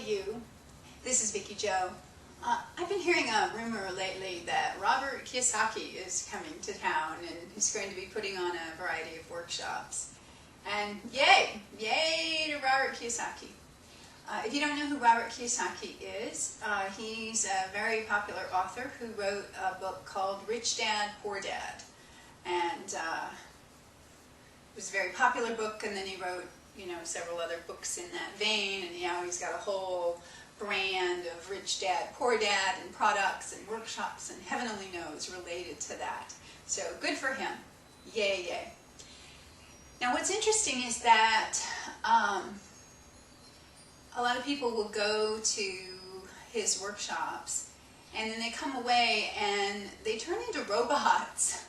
you. This is Vicki Joe. I've been hearing a rumor lately that Robert Kiyosaki is coming to town and he's going to be putting on a variety of workshops. And yay! Yay to Robert Kiyosaki. If you don't know who Robert Kiyosaki is, he's a very popular author who wrote a book called Rich Dad, Poor Dad. And it was a very popular book, and then he wrote, several other books in that vein, and now he's got a whole brand of Rich Dad, Poor Dad, and products and workshops, and heaven only knows related to that. So good for him. Yay, yay. Now what's interesting is that a lot of people will go to his workshops and then they come away and they turn into robots.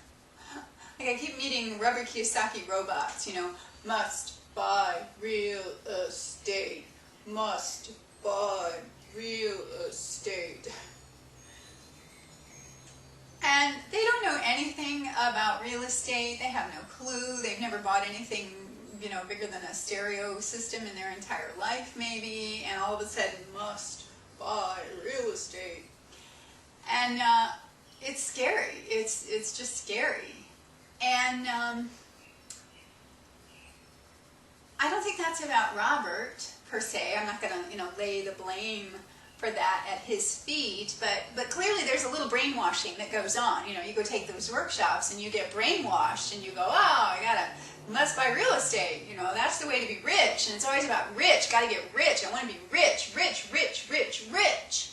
Like I keep meeting Robert Kiyosaki robots, must buy real estate, must buy real estate. And they don't know anything about real estate. They have no clue. They've never bought anything, bigger than a stereo system in their entire life maybe, and all of a sudden must buy real estate. And it's scary. It's just scary. And I don't think that's about Robert per se. I'm not going to lay the blame for that at his feet, but clearly there's a little brainwashing that goes on. You go take those workshops and you get brainwashed and you go, oh, must buy real estate. That's the way to be rich. And it's always about rich. Got to get rich. I want to be rich, rich, rich, rich, rich.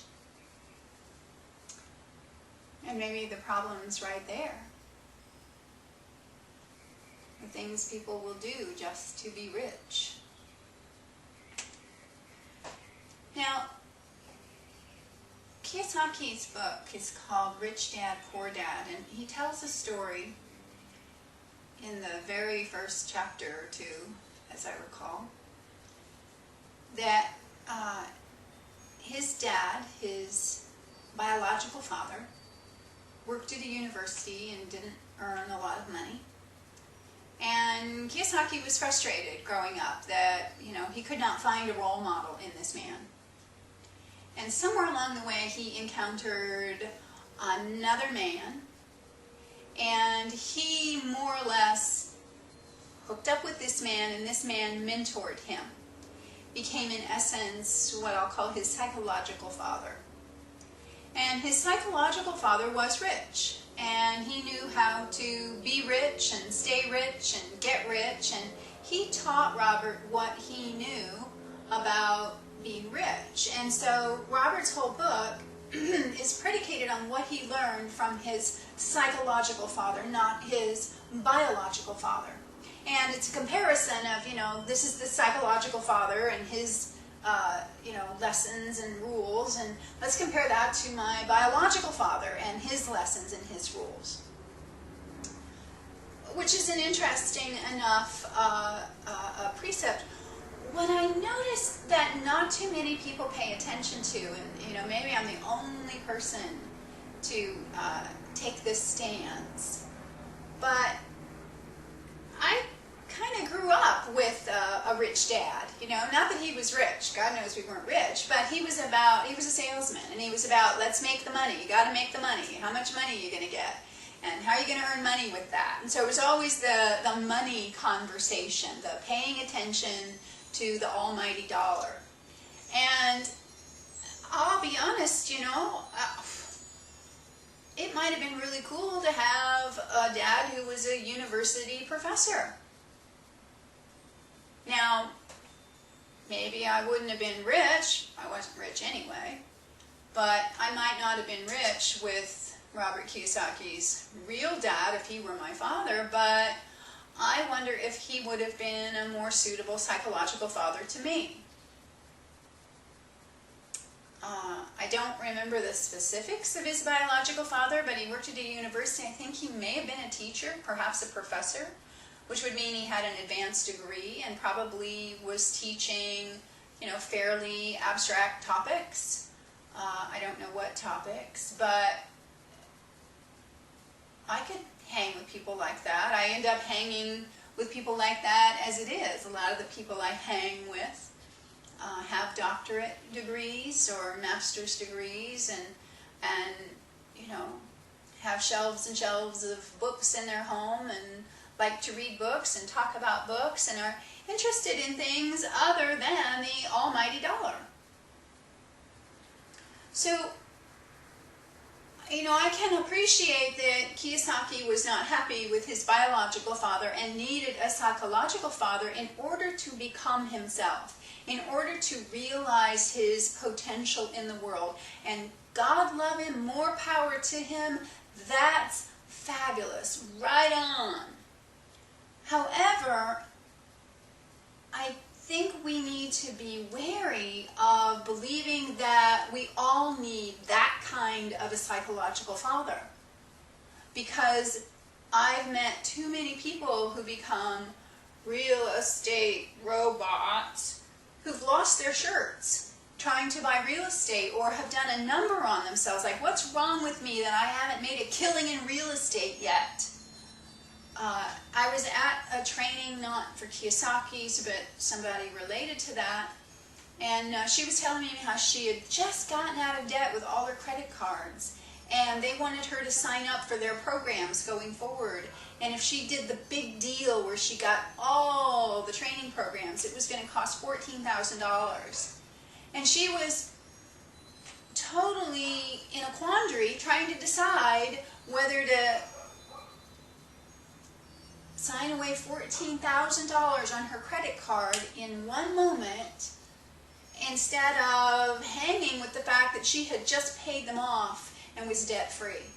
And maybe the problem's right there. The things people will do just to be rich. Now, Kiyosaki's book is called Rich Dad, Poor Dad, and he tells a story in the very first chapter or two, as I recall, that his dad, his biological father, worked at a university and didn't earn a lot of money. And Kiyosaki was frustrated growing up that, he could not find a role model in this man. And somewhere along the way, he encountered another man, and he more or less hooked up with this man, and this man mentored him. Became, in essence, what I'll call his psychological father. And his psychological father was rich. And he knew how to be rich and stay rich and get rich, and he taught Robert what he knew about being rich. And so Robert's whole book is predicated on what he learned from his psychological father, not his biological father. And it's a comparison of, this is the psychological father and his lessons and rules, and let's compare that to my biological father and his lessons and his rules. Which is an interesting enough precept. What I noticed that not too many people pay attention to, and maybe I'm the only person to take this stance, but I kind of grew up with a rich dad, not that he was rich, God knows we weren't rich, but he was a salesman, and he was about, let's make the money, you got to make the money, how much money are you going to get, and how are you going to earn money with that? And so it was always the money conversation, the paying attention to the almighty dollar. And I'll be honest, it might have been really cool to have a dad who was a university professor. Now, maybe I wouldn't have been rich. I wasn't rich anyway. But I might not have been rich with Robert Kiyosaki's real dad if he were my father, but I wonder if he would have been a more suitable psychological father to me. I don't remember the specifics of his biological father, but he worked at a university. I think he may have been a teacher, perhaps a professor, which would mean he had an advanced degree and probably was teaching, fairly abstract topics. I don't know what topics, but I could hang with people like that. I end up hanging with people like that as it is. A lot of the people I hang with have doctorate degrees or master's degrees, and you know, have shelves and shelves of books in their home and like to read books and talk about books and are interested in things other than the almighty dollar. So, you know, I can appreciate that Kiyosaki was not happy with his biological father and needed a psychological father in order to become himself, in order to realize his potential in the world. And God love him, more power to him. That's fabulous. Right on. However, I think we need to be wary of believing that we all need that kind of a psychological father. Because I've met too many people who become real estate robots who've lost their shirts trying to buy real estate, or have done a number on themselves. Like, what's wrong with me that I haven't made a killing in real estate yet? I was at a training, not for Kiyosaki's, but somebody related to that, and she was telling me how she had just gotten out of debt with all her credit cards, and they wanted her to sign up for their programs going forward. And if she did the big deal where she got all the training programs, it was going to cost $14,000. And she was totally in a quandary trying to decide whether to sign away $14,000 on her credit card in one moment instead of hanging with the fact that she had just paid them off and was debt-free.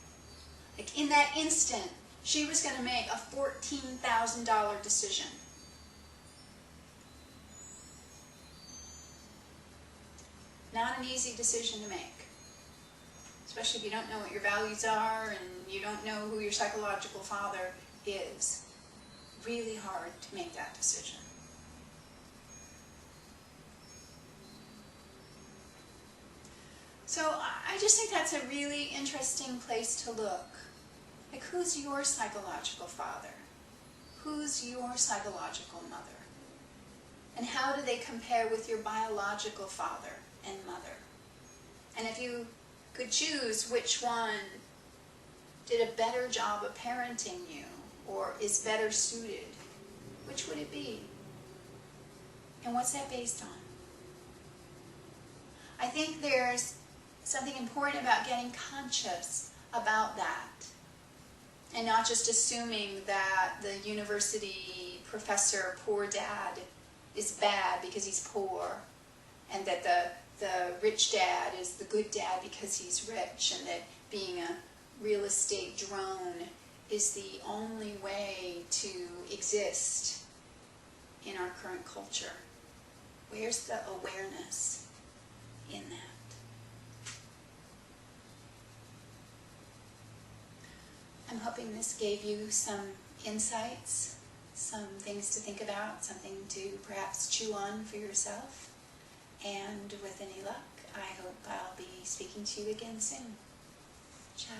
Like, in that instant, she was going to make a $14,000 decision. Not an easy decision to make, especially if you don't know what your values are and you don't know who your psychological father is. Really hard to make that decision. So I just think that's a really interesting place to look. Like, who's your psychological father? Who's your psychological mother? And how do they compare with your biological father and mother? And if you could choose which one did a better job of parenting you or is better suited, which would it be? And what's that based on? I think there's something important about getting conscious about that, and not just assuming that the university professor, poor dad, is bad because he's poor, and that the rich dad is the good dad because he's rich, and that being a real estate drone is the only way to exist in our current culture. Where's the awareness in that? I'm hoping this gave you some insights, some things to think about, something to perhaps chew on for yourself. And with any luck, I hope I'll be speaking to you again soon. Ciao.